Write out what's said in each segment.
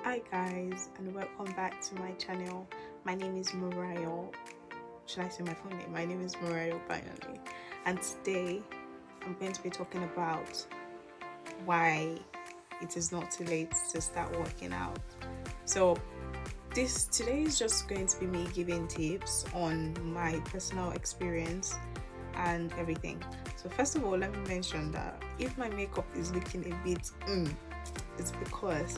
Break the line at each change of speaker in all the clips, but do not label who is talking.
Hi guys, and welcome back to my channel. My name is Murayo. Should I say my full name? My name is Murayo finally. And today I'm going to be talking about why it is not too late to start working out. So today is just going to be me giving tips on my personal experience and everything. So first of all, let me mention that if my makeup is looking a bit it's because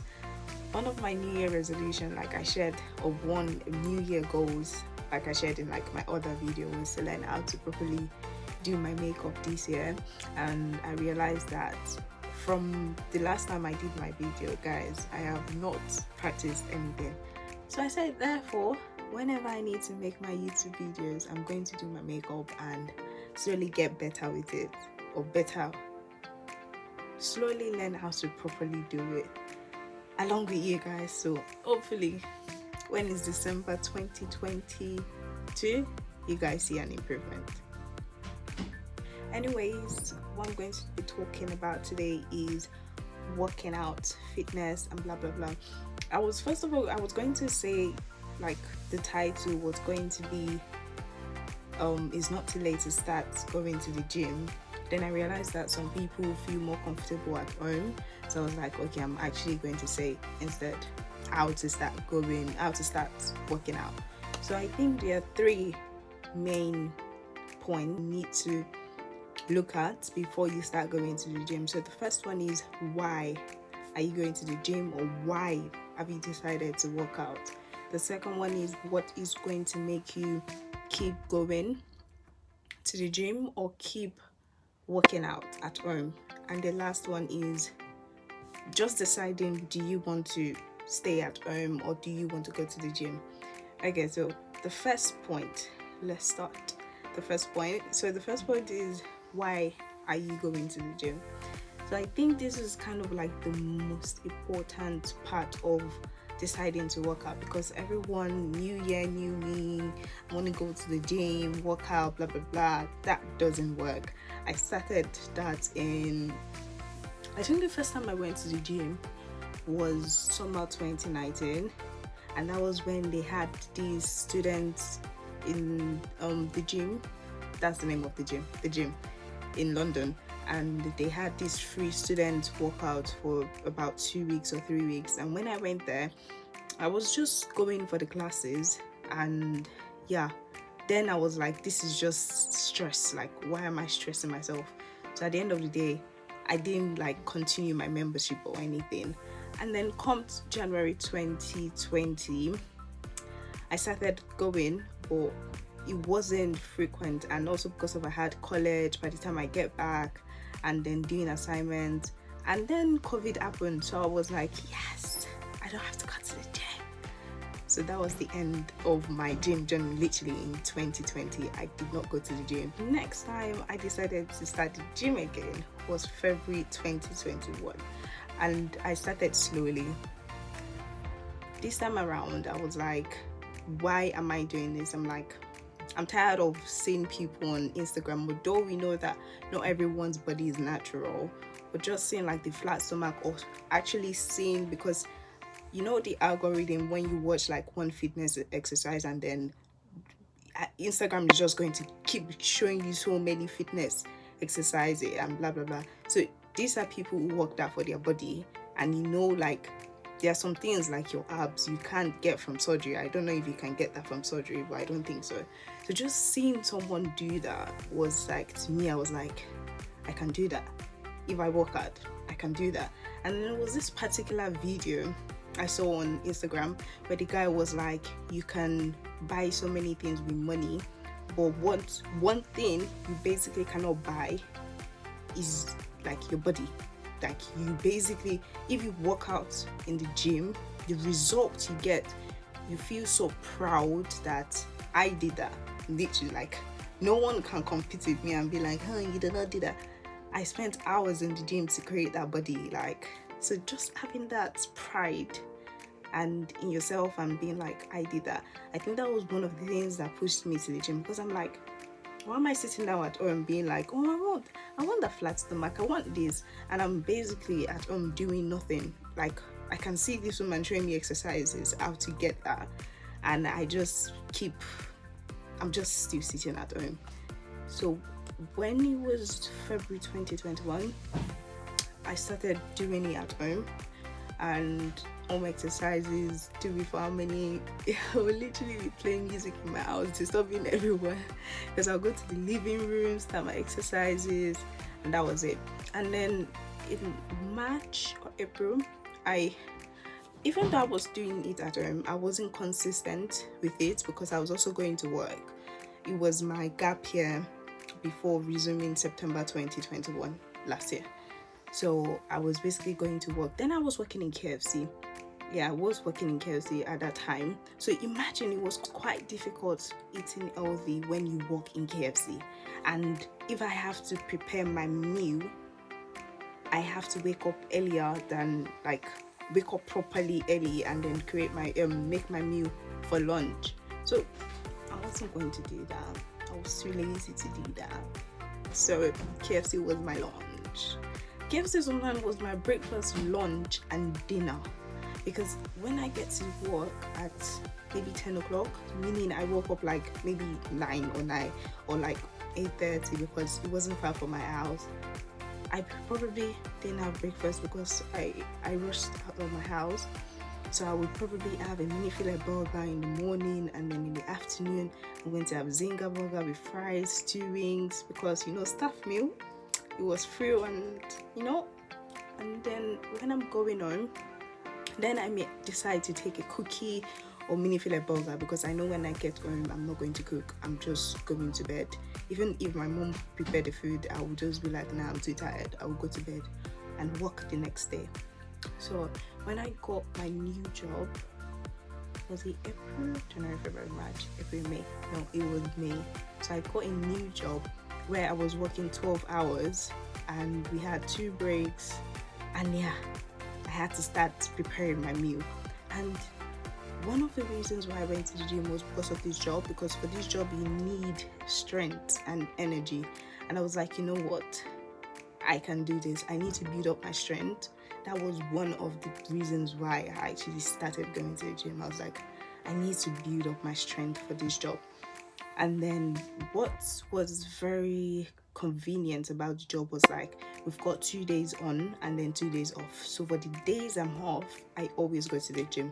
one of my New Year resolution, like I shared, of one New Year goals, like I shared in like my other video, was to learn how to properly do my makeup this year. And I realized that from the last time I did my video, guys, I have not practiced anything. So I said, therefore, whenever I need to make my YouTube videos, I'm going to do my makeup and slowly get better with it, or slowly learn how to properly do it along with you guys. So hopefully when it's December 2022, you guys see an improvement. Anyways, what I'm going to be talking about today is working out, fitness, and blah blah blah. I was going to say, like, the title was going to be it's not too late to start going to the gym. Then I realized that some people feel more comfortable at home, so I was like, okay, I'm actually going to say instead how to start working out. So I think there are three main points you need to look at before you start going to the gym. So the first one is, why are you going to the gym, or why have you decided to work out? The second one is, what is going to make you keep going to the gym or keep working out at home? And the last one is just deciding, do you want to stay at home or do you want to go to the gym? Okay, so the first point, let's start. The first point is, why are you going to the gym? So I think this is kind of like the most important part of deciding to work out, because everyone, new year, new me, I want to go to the gym, work out, blah blah blah. That doesn't work. I started that I think the first time I went to the gym was summer 2019, and that was when they had these students in the gym. That's the name of the gym in London. And they had this free student workout for about 2 weeks or 3 weeks. And when I went there, I was just going for the classes, and yeah, then I was like, this is just stress. Like, why am I stressing myself? So at the end of the day, I didn't like continue my membership or anything. And then come January 2020, I started going, but it wasn't frequent. And also because I had college by the time I get back, and then doing assignments, and then COVID happened. So I was like, yes, I don't have to go to the gym. So that was the end of my gym journey. Literally in 2020, I did not go to the gym. Next time I decided to start the gym again was February 2021, and I started slowly. This time around, I was like, why am I doing this? I'm tired of seeing people on Instagram, although we know that not everyone's body is natural, but just seeing like the flat stomach, or actually seeing, because you know the algorithm, when you watch like one fitness exercise, and then Instagram is just going to keep showing you so many fitness exercises and blah blah blah. So these are people who work that for their body, and you know, like, there are some things like your abs you can't get from surgery. I don't know if you can get that from surgery, but I don't think so. So just seeing someone do that was like, to me, I was like, I can do that. If I work hard, I can do that. And then there was this particular video I saw on Instagram where the guy was like, you can buy so many things with money, but one thing you basically cannot buy is like your body. Like, you basically, if you work out in the gym, the results you get, you feel so proud that I did that. Literally, like, no one can compete with me and be like, oh, you did not do that. I spent hours in the gym to create that body. Like, so just having that pride and in yourself and being like, I did that, I think that was one of the things that pushed me to the gym. Because I'm like, why am I sitting down at home being like, oh, I want the flat stomach, I want this, and I'm basically at home doing nothing? Like, I can see this woman showing me exercises, how to get that, and I'm just still sitting at home. So when it was February 2021, I started doing it at home, and all my exercises, to be for how many, I would literally be playing music in my house, disturbing everyone, because I'll go to the living room, start my exercises, and that was it. And then in March or April, even though I was doing it at home, I wasn't consistent with it because I was also going to work. It was my gap year before resuming September 2021 last year. So I was basically going to work. Then I was working in KFC. Yeah, I was working in KFC at that time. So imagine it was quite difficult eating healthy when you work in KFC. And if I have to prepare my meal, I have to wake up earlier than wake up properly early and then create my make my meal for lunch. So I wasn't going to do that. I was too lazy to do that. So KFC was my lunch. KFC sometimes was my breakfast, lunch, and dinner. Because when I get to work at maybe 10 o'clock, meaning I woke up like maybe 9 or like 8:30 because it wasn't far from my house, I probably didn't have breakfast because I rushed out of my house. So I would probably have a mini filet burger in the morning, and then in the afternoon I'm going to have Zinger burger with fries, 2 wings, because staff meal, it was free, and and then when I'm going home, then I may decide to take a cookie or mini filet burger, because I know when I get home I'm not going to cook, I'm just going to bed. Even if my mom prepared the food, I will just be like, nah, I'm too tired, I will go to bed and work the next day. So when I got my new job, was it April, January, February, March, April, May? No, it was May. So I got a new job where I was working 12 hours and we had 2 breaks, and yeah, I had to start preparing my meal. And one of the reasons why I went to the gym was because of this job, because for this job you need strength and energy. And I was like, you know what, I can do this. I need to build up my strength. That was one of the reasons why I actually started going to the gym. I was like, I need to build up my strength for this job. And then what was very convenient about the job was like, we've got 2 days on and then 2 days off. So for the days I'm off, I always go to the gym.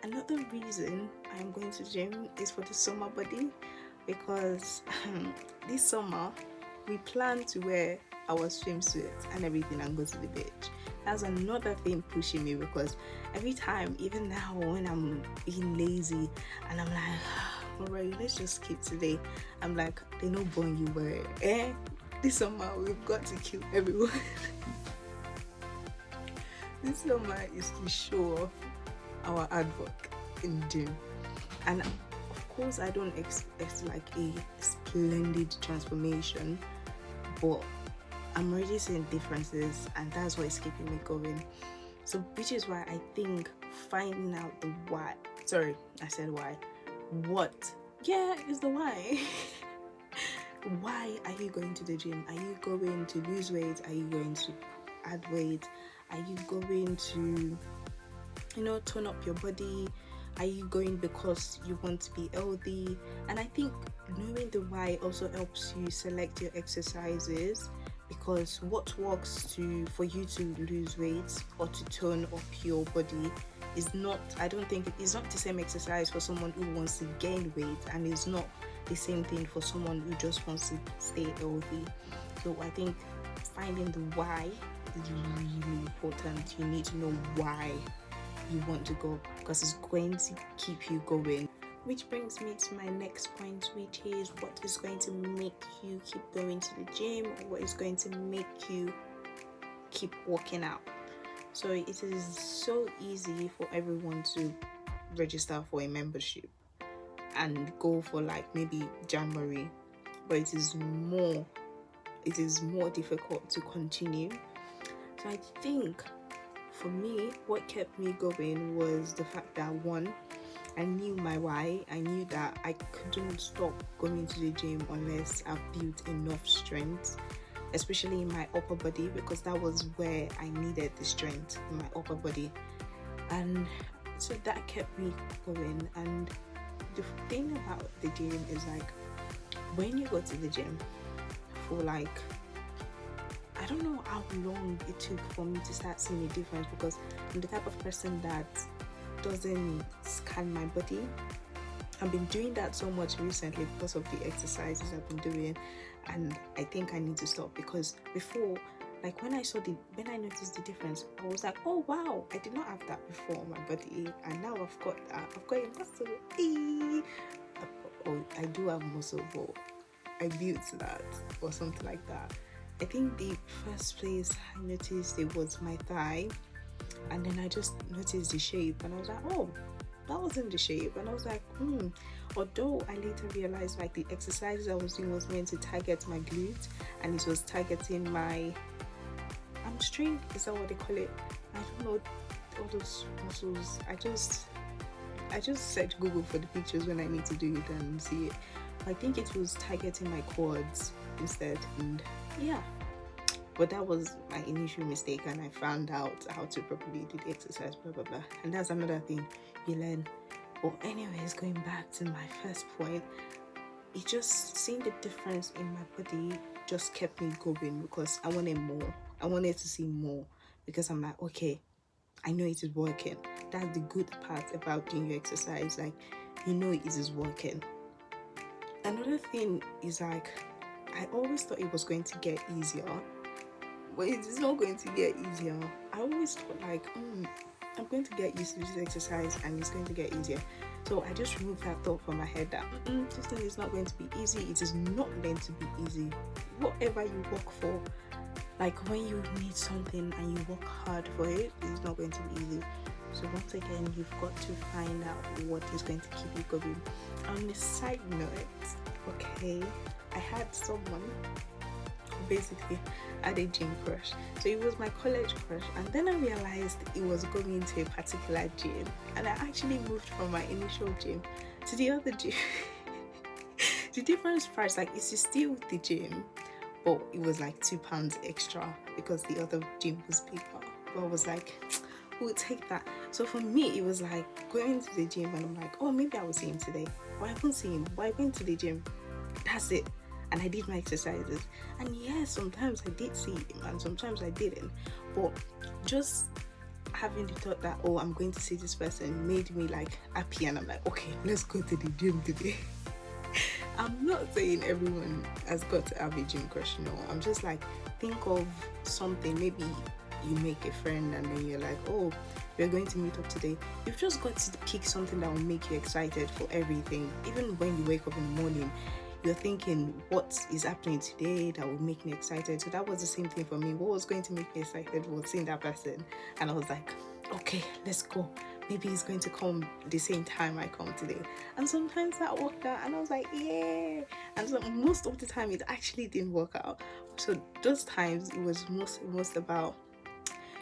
Another reason I'm going to the gym is for the summer body, because this summer we plan to wear our swimsuit and everything and go to the beach. That's another thing pushing me, because every time, even now when I'm being lazy and I'm like, alright, let's just skip today, I'm like, they know born you wear this summer we've got to kill everyone. This summer is to show off our hard work in the gym. And of course I don't expect like a splendid transformation, but I'm already seeing differences, and that's what is keeping me going. So which is why I think finding out the why, sorry, I said why, what, yeah, is the why. Why are you going to the gym? Are you going to lose weight? Are you going to add weight? Are you going to tone up your body? Are you going because you want to be healthy? And I think knowing the why also helps you select your exercises, because what works for you to lose weight or to tone up your body is not, I don't think it's not the same exercise for someone who wants to gain weight, and it's not the same thing for someone who just wants to stay healthy. So I think finding the why is really important. You need to know why you want to go, because it's going to keep you going. Which brings me to my next point, which is what is going to make you keep going to the gym, or what is going to make you keep working out. So it is so easy for everyone to register for a membership and go for like maybe January, but it is more difficult to continue. So I think for me, what kept me going was the fact that, one, I knew my why. I knew that I couldn't stop going to the gym unless I've built enough strength. especially in my upper body, because that was where I needed the strength in my upper body. And so that kept me going. And the thing about the gym is like, when you go to the gym for like, I don't know how long it took for me to start seeing a difference, because I'm the type of person that doesn't scan my body. I've been doing that so much recently because of the exercises I've been doing, and I think I need to stop, because before, like when I noticed the difference, I was like, oh wow, I did not have that before on my body, and now I've got that. I've got a muscle. Oh, I do have muscle, but I built that or something like that. I think the first place I noticed it was my thigh, and then I just noticed the shape, and I was like, oh, that wasn't the shape. And I was like, although I later realized like the exercises I was doing was meant to target my glutes, and it was targeting my hamstring, is that what they call it? I don't know, all those muscles. I just search Google for the pictures when I need to do it and see it. I think it was targeting my quads instead, and yeah. But that was my initial mistake, and I found out how to properly do the exercise, blah blah blah. And that's another thing you learn. But anyways, going back to my first point, it just seeing the difference in my body just kept me going, because I wanted more. I wanted to see more, because I'm like, okay, I know it is working. That's the good part about doing your exercise, like you know it is working. Another thing is like, I always thought it was going to get easier, but it is not going to get easier. I always thought like, I'm going to get used to this exercise and it's going to get easier. So I just removed that thought from my head that this thing is not going to be easy. It is not meant to be easy. Whatever you work for, like when you need something and you work hard for it, it's not going to be easy. So once again, you've got to find out what is going to keep you going. On the side note, okay, I had someone basically had a gym crush. So it was my college crush, and then I realized it was going to a particular gym, and I actually moved from my initial gym to the other gym. The difference price, like it's still the gym, but it was like £2 extra because the other gym was bigger. But I was like, we'll take that. So for me, it was like going to the gym, and I'm like, oh, maybe I will see him today. But I won't see him. But I went to the gym. That's it. And I did my exercises. And yes, sometimes I did see him and sometimes I didn't. But just having the thought that, oh, I'm going to see this person made me like happy, and I'm like, okay, let's go to the gym today. I'm not saying everyone has got to have a gym crush, no. I'm just like, think of something. Maybe you make a friend and then you're like, oh, we're going to meet up today. You've just got to pick something that will make you excited for everything. Even when you wake up in the morning, you're thinking, what is happening today that will make me excited? So that was the same thing for me. What was going to make me excited was seeing that person. And I was like, okay, let's go. Maybe he's going to come the same time I come today. And sometimes that worked out, and I was like, yeah. And so most of the time it actually didn't work out. So those times it was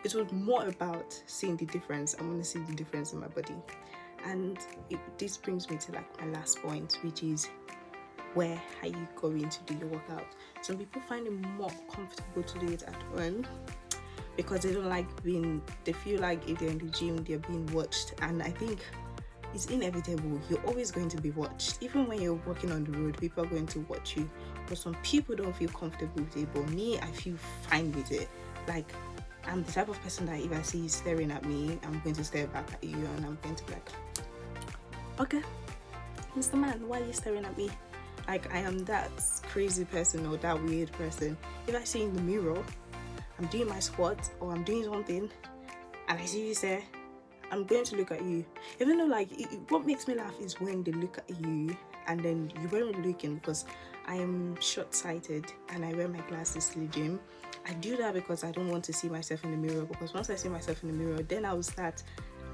it was more about seeing the difference. I want to see the difference in my body. And this brings me to like my last point, which is, where are you going to do your workout? Some people find it more comfortable to do it at home because they don't like they feel like if they're in the gym, they're being watched. And I think it's inevitable. You're always going to be watched. Even when you're walking on the road, people are going to watch you. But some people don't feel comfortable with it. But me, I feel fine with it. Like, I'm the type of person that if I see you staring at me, I'm going to stare back at you, and I'm going to be like, okay, Mr. Man, why are you staring at me? Like, I am that crazy person or that weird person. If I see in the mirror, I'm doing my squat or I'm doing something, and I see you there, I'm going to look at you. Even though, like, what makes me laugh is when they look at you and then you weren't looking, because I am short-sighted and I wear my glasses to the gym. I do that because I don't want to see myself in the mirror, because once I see myself in the mirror, then I will start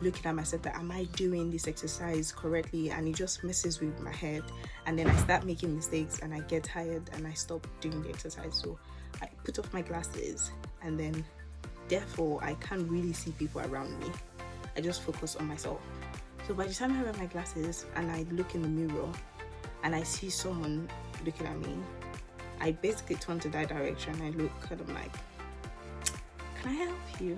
looking at myself that, am I doing this exercise correctly? And it just messes with my head, and then I start making mistakes and I get tired and I stop doing the exercise. So I put off my glasses, and then therefore I can't really see people around me. I just focus on myself. So by the time I wear my glasses and I look in the mirror and I see someone looking at me, I basically turn to that direction. I look and I'm like, can I help you?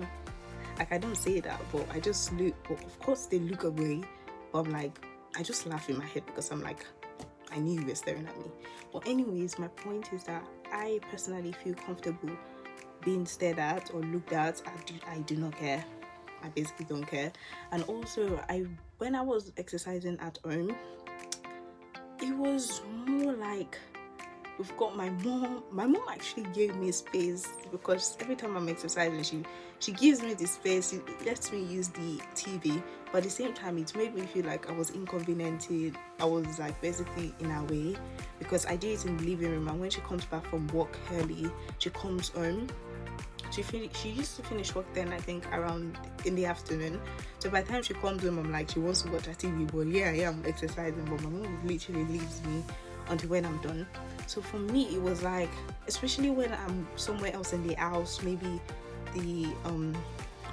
Like, I don't say that, but I just look. But of course they look away, but I'm like, I just laugh in my head because I'm like, I knew you were staring at me. But anyways, my point is that I personally feel comfortable being stared at or looked at. I do not care. I basically don't care. And also, when I was exercising at home, it was more like, we've got my mom actually gave me space, because every time I'm exercising, she gives me the space, she lets me use the TV, but at the same time it made me feel like I was inconvenienced. I was like basically in a way, because I do it in the living room, and when she comes back from work early, she comes home. She used to finish work then, I think around in the afternoon. So by the time she comes home, I'm like, she wants to watch her TV, but yeah, I'm exercising, but my mom literally leaves me until when I'm done. So for me, it was like, especially when I'm somewhere else in the house, maybe the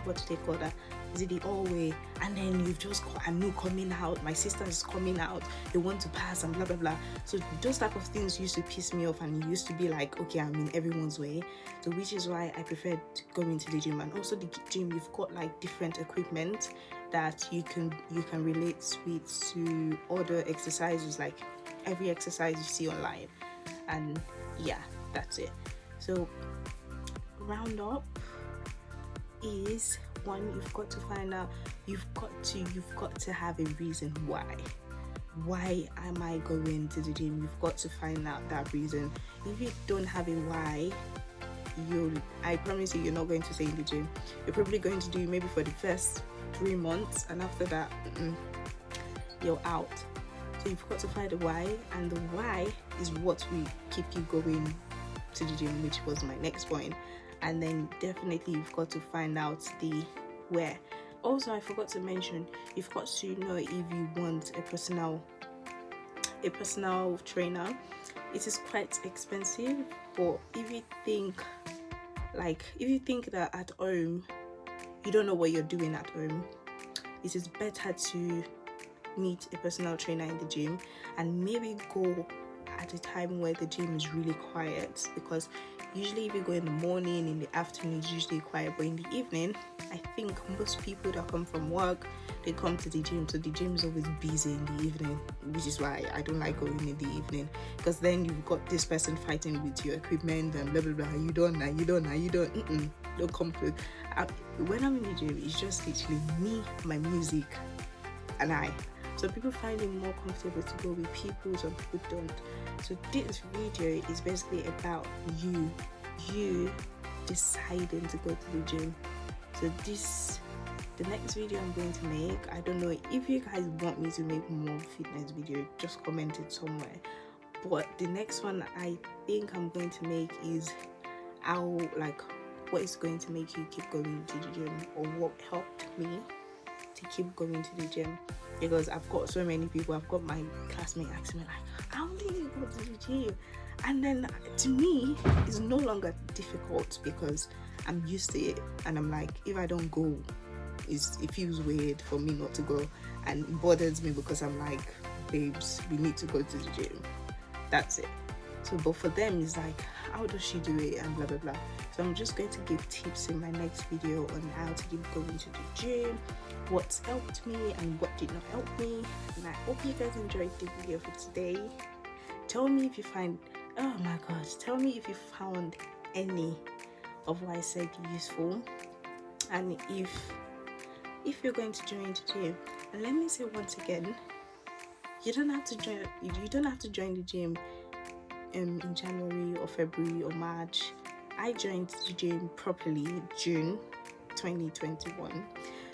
what do they call that? Is it the hallway? And then you've just got a new coming out, my sister is coming out, they want to pass and blah blah blah. So those type of things used to piss me off, and it used to be like, okay, I'm in everyone's way. So which is why I preferred going to the gym. And also the gym, you've got like different equipment that you can relate with to other exercises, like every exercise you see online. And yeah, that's it. So round up is, one, you've got to find out, you've got to have a reason why am I going to the gym. You've got to find out that reason. If you don't have a why, I promise you, you're not going to stay in the gym. You're probably going to do maybe for the first 3 months, and after that you're out. So you've got to find the why, and the why is what will keep you going to the gym, which was my next point. And then definitely you've got to find out the where. Also, I forgot to mention, you've got to know if you want a personal trainer. It is quite expensive, but if you think that at home you don't know what you're doing at home, it is better to meet a personal trainer in the gym, and maybe go at a time where the gym is really quiet, because usually if you go in the morning, in the afternoon, it's usually quiet, but in the evening, I think most people that come from work, they come to the gym, so the gym is always busy in the evening, which is why I don't like going in the evening, because then you've got this person fighting with your equipment and blah blah blah. You don't come to. When I'm in the gym, it's just literally me, my music, and I. So people find it more comfortable to go with people, some people don't. So this video is basically about you deciding to go to the gym. So the next video I'm going to make, I don't know if you guys want me to make more fitness video, just comment it somewhere. But the next one I think I'm going to make is what is going to make you keep going to the gym, or what helped me to keep going to the gym. Because I've got so many people, I've got my classmates asking me like, how do you go to the gym? And then to me, it's no longer difficult because I'm used to it, and I'm like, if I don't go, it feels weird for me not to go, and it bothers me because I'm like, babes, we need to go to the gym. That's it. So, but for them, it's like, how does she do it, and blah blah blah. So I'm just going to give tips in my next video on how to keep going to the gym, what's helped me and what did not help me. And I hope you guys enjoyed the video for today. Tell me if you find, oh my gosh, tell me if you found any of what I said useful, and if you're going to join the gym. And let me say once again, you don't have to join the gym in January or February or March. I joined the gym properly June 2021.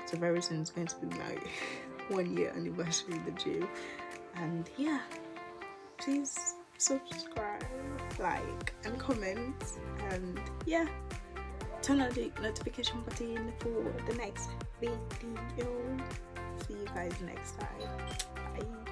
So very soon it's going to be my 1 year anniversary in the gym. And yeah, please subscribe, like and comment, and yeah, turn on the notification button for the next video. See you guys next time. Bye.